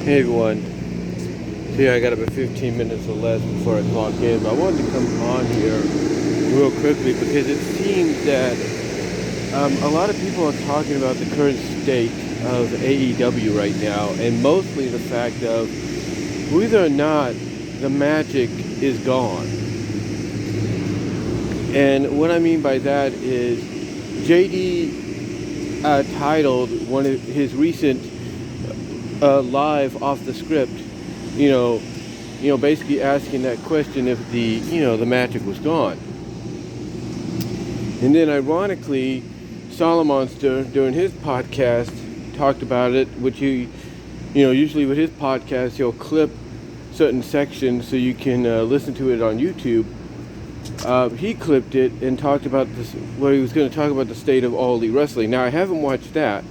Hey everyone, here I got about 15 minutes or less before I clock in, but I wanted to come on here real quickly because it seems that a lot of people are talking about the current state of AEW right now, and mostly the fact of whether or not the magic is gone. And what I mean by that is JD titled one of his recent live off the script, basically asking that question if the magic was gone. And then ironically, Solomonster during his podcast talked about it, which usually with his podcast he'll clip certain sections so you can listen to it on YouTube. He clipped it and talked about this, where he was going to talk about the state of All Elite Wrestling. Now I haven't watched that.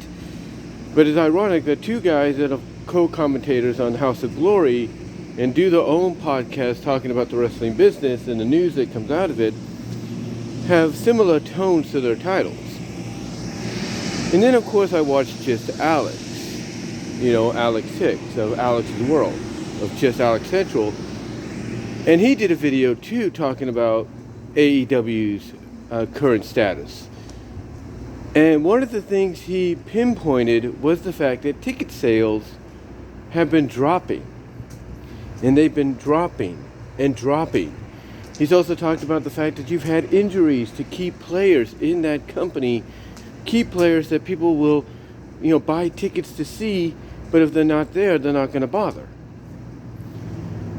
But it's ironic that two guys that are co-commentators on House of Glory and do their own podcast talking about the wrestling business and the news that comes out of it have similar tones to their titles. And then, of course, I watched Just Alex. Alex Hicks of Alex's World, of Just Alex Central. And he did a video, too, talking about AEW's current status. And one of the things he pinpointed was the fact that ticket sales have been dropping. And they've been dropping and dropping. He's also talked about the fact that you've had injuries to key players in that company. Key players that people will, buy tickets to see, but if they're not there, they're not going to bother.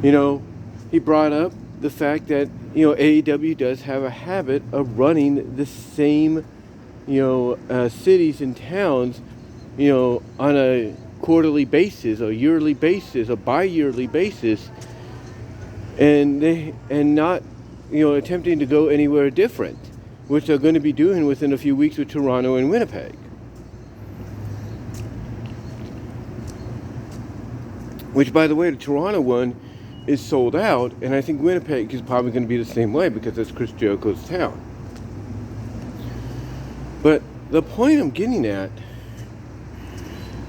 He brought up the fact that, AEW does have a habit of running the same cities and towns, on a quarterly basis, or yearly basis, or bi-yearly basis, and not, attempting to go anywhere different, which they're going to be doing within a few weeks with Toronto and Winnipeg. Which, by the way, the Toronto one is sold out, and I think Winnipeg is probably going to be the same way because that's Chris Jericho's town. But the point I'm getting at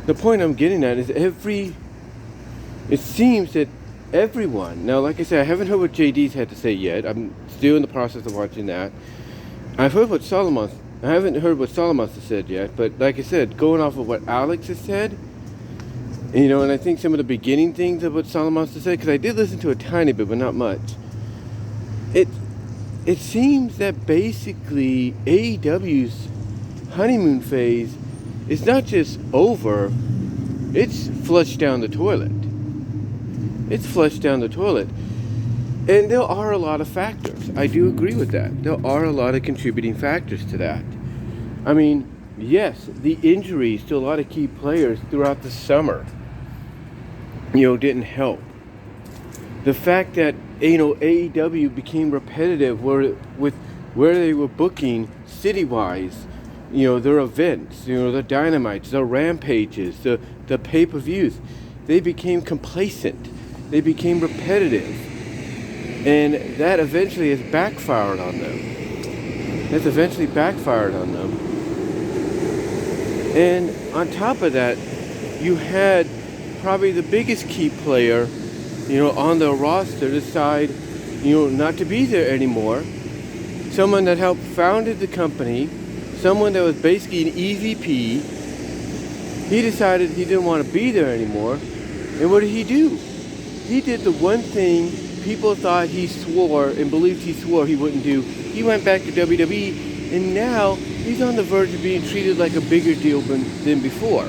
is it seems that everyone, now like I said, I haven't heard what JD's had to say yet. I'm still in the process of watching that. I haven't heard what Solomon has said yet, but like I said, going off of what Alex has said, and I think some of the beginning things of what Solomon has said, because I did listen to a tiny bit, but not much. It seems that basically AEW's honeymoon phase is not just over, it's flushed down the toilet. It's flushed down the toilet. And there are a lot of factors. I do agree with that. There are a lot of contributing factors to that. I mean, yes, the injuries to a lot of key players throughout the summer, didn't help. The fact that, AEW became repetitive where they were booking city-wise, their events, the Dynamites, the Rampages, the pay-per-views. They became complacent. They became repetitive. And that eventually has backfired on them. And on top of that, you had probably the biggest key player, on the roster decide, not to be there anymore. Someone that helped founded the company, someone that was basically an EVP, he decided he didn't want to be there anymore. And what did he do? He did the one thing people thought he swore and believed he swore he wouldn't do. He went back to WWE, and now he's on the verge of being treated like a bigger deal than before.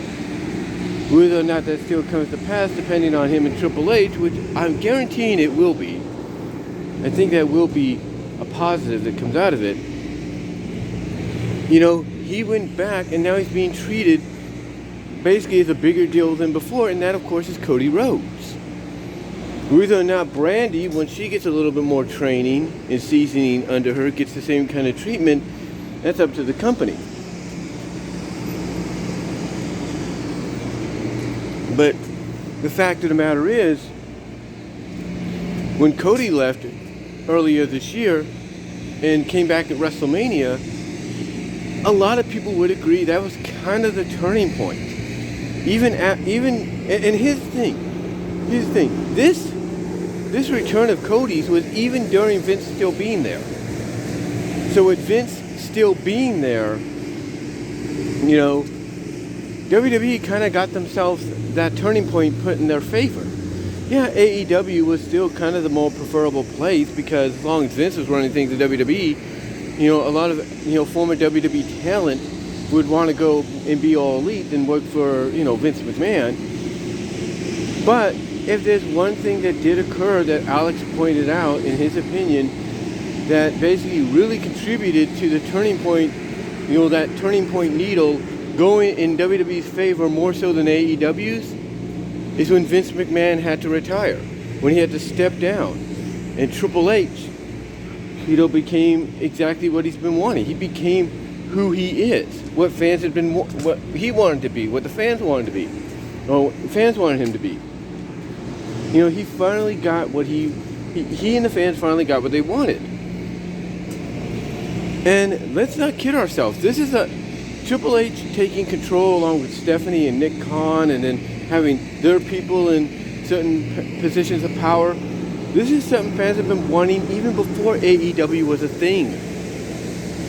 Whether or not that still comes to pass, depending on him and Triple H, which I'm guaranteeing it will be. I think that will be a positive that comes out of it. He went back, and now he's being treated basically as a bigger deal than before, and that, of course, is Cody Rhodes. Whether or not Brandy, when she gets a little bit more training and seasoning under her, gets the same kind of treatment, that's up to the company. But the fact of the matter is, when Cody left earlier this year and came back at WrestleMania, a lot of people would agree that was kind of the turning point. Even And here's the thing. This return of Cody's was even during Vince still being there. So with Vince still being there, you know, WWE kind of got themselves that turning point put in their favor. Yeah, AEW was still kind of the more preferable place because as long as Vince was running things in WWE, you know, a lot of, you know, former WWE talent would want to go and be all elite and work for, you know, Vince McMahon. But if there's one thing that did occur that Alex pointed out in his opinion that basically really contributed to the turning point, you know, that turning point needle going in WWE's favor more so than AEW's, is when Vince McMahon had to retire, when he had to step down. And Triple H, you know, became exactly what he's been wanting. He became who he is, what fans had been, what he wanted to be, what the fans wanted to be, or fans wanted him to be. You know, he finally got what he and the fans finally got what they wanted. And let's not kid ourselves. This is a Triple H taking control along with Stephanie and Nick Khan, and then having their people in certain positions of power. This is something fans have been wanting even before AEW was a thing.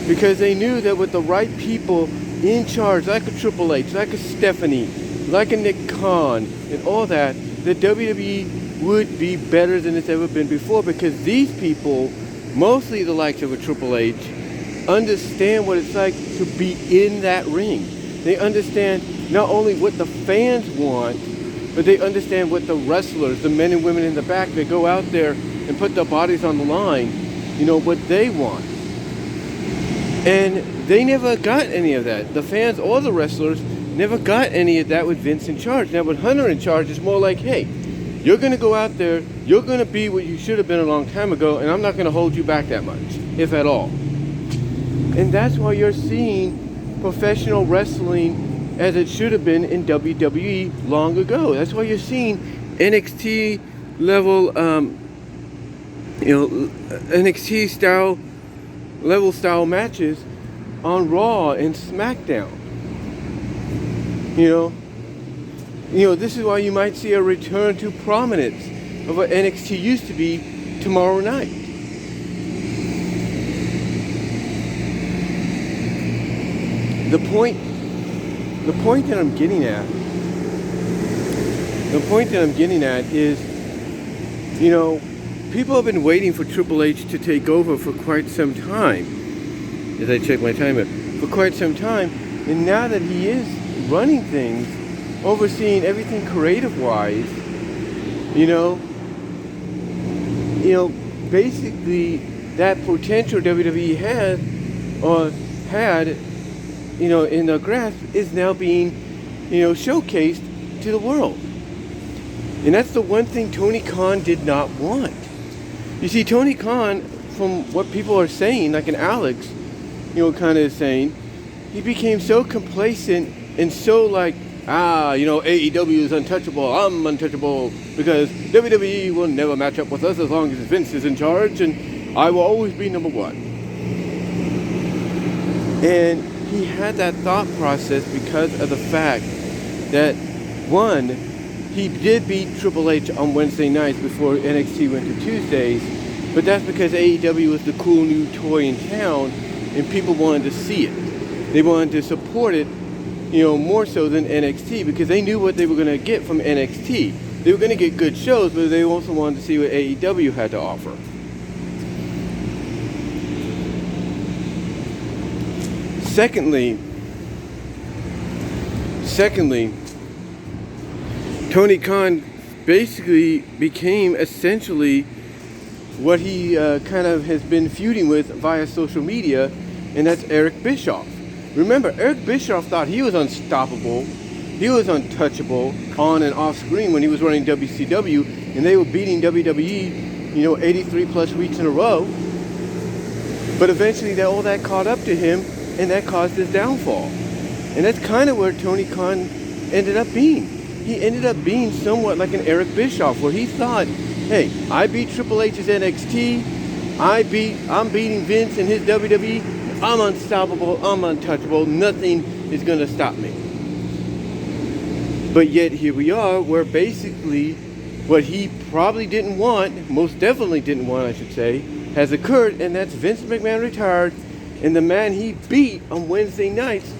Because they knew that with the right people in charge, like a Triple H, like a Stephanie, like a Nick Khan, and all that, that WWE would be better than it's ever been before. Because these people, mostly the likes of a Triple H, understand what it's like to be in that ring. They understand not only what the fans want, but they understand what the wrestlers, the men and women in the back that go out there and put their bodies on the line, you know, what they want. And they never got any of that. The fans or the wrestlers never got any of that with Vince in charge. Now with Hunter in charge, it's more like, hey, you're going to go out there, you're going to be what you should have been a long time ago, and I'm not going to hold you back that much, if at all. And that's why you're seeing professional wrestling as it should have been in WWE long ago. That's why you're seeing NXT level, NXT style, level style matches on Raw and SmackDown. You know, this is why you might see a return to prominence of what NXT used to be tomorrow night. The point that I'm getting at is, you know, people have been waiting for Triple H to take over for quite some time. As I check my timer, for quite some time, and now that he is running things, overseeing everything creative-wise, you know, basically that potential WWE had, you know, in their grasp is now being, you know, showcased to the world. And that's the one thing Tony Khan did not want. You see, Tony Khan, from what people are saying, like an Alex, you know, kind of is saying, he became so complacent and so like, you know, AEW is untouchable, I'm untouchable, because WWE will never match up with us as long as Vince is in charge, and I will always be number one. And he had that thought process because of the fact that, one, he did beat Triple H on Wednesday nights before NXT went to Tuesdays, but that's because AEW was the cool new toy in town, and people wanted to see it. They wanted to support it, you know, more so than NXT, because they knew what they were going to get from NXT. They were going to get good shows, but they also wanted to see what AEW had to offer. Secondly, Tony Khan basically became essentially what he kind of has been feuding with via social media, and that's Eric Bischoff. Remember, Eric Bischoff thought he was unstoppable, he was untouchable on and off screen when he was running WCW, and they were beating WWE, you know, 83 plus weeks in a row. But eventually all that caught up to him, and that caused his downfall. And that's kind of where Tony Khan ended up being. He ended up being somewhat like an Eric Bischoff, where he thought, hey, I beat Triple H's NXT, I'm beating Vince in his WWE, I'm unstoppable, I'm untouchable, nothing is going to stop me. But yet here we are, where basically what he probably didn't want, most definitely didn't want, I should say, has occurred, and that's Vince McMahon retired, and the man he beat on Wednesday nights,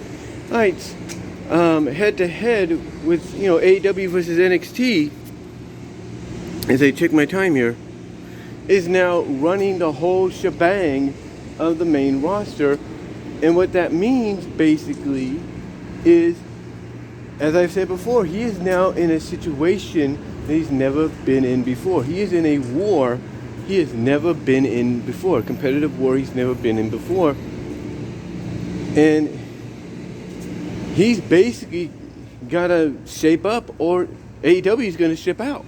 head to head with AEW versus NXT, as I check my time here, is now running the whole shebang of the main roster. And what that means basically is, as I've said before, he is now in a situation that he's never been in before. He is in a war he has never been in before, a competitive war he's never been in before. And he's basically got to shape up, or AEW is going to ship out.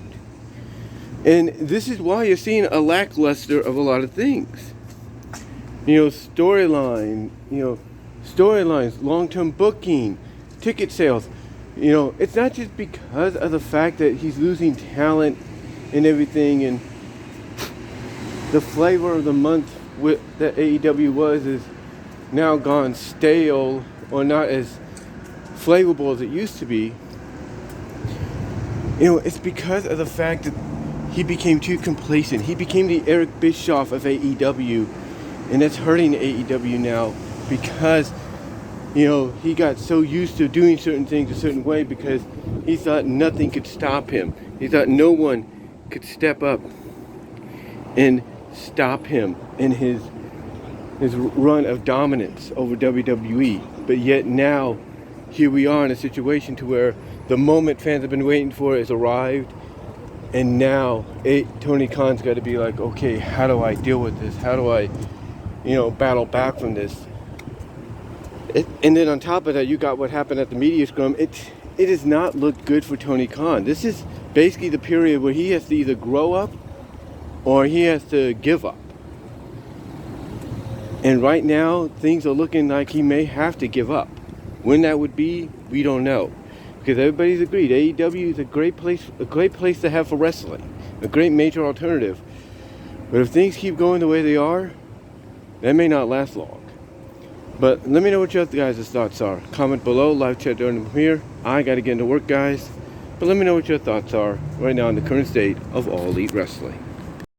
And this is why you're seeing a lackluster of a lot of things. Storylines, long-term booking, ticket sales. It's not just because of the fact that he's losing talent and everything, and the flavor of the month that AEW is now gone stale, or not as flavorful as it used to be. It's because of the fact that he became too complacent. He became the Eric Bischoff of AEW, and that's hurting AEW now, because he got so used to doing certain things a certain way because he thought nothing could stop him. He thought no one could step up and stop him in his run of dominance over WWE. But yet now, here we are in a situation to where the moment fans have been waiting for has arrived, and now Tony Khan's got to be like, okay, how do I deal with this? How do I, battle back from this? And then on top of that, you got what happened at the media scrum. It does not look good for Tony Khan. This is basically the period where he has to either grow up or he has to give up. And right now, things are looking like he may have to give up. When that would be, we don't know. Because everybody's agreed, AEW is a great place to have for wrestling. A great major alternative. But if things keep going the way they are, that may not last long. But let me know what your guys' thoughts are. Comment below, live chat during the premiere. I gotta get into work, guys. But let me know what your thoughts are right now on the current state of All Elite Wrestling.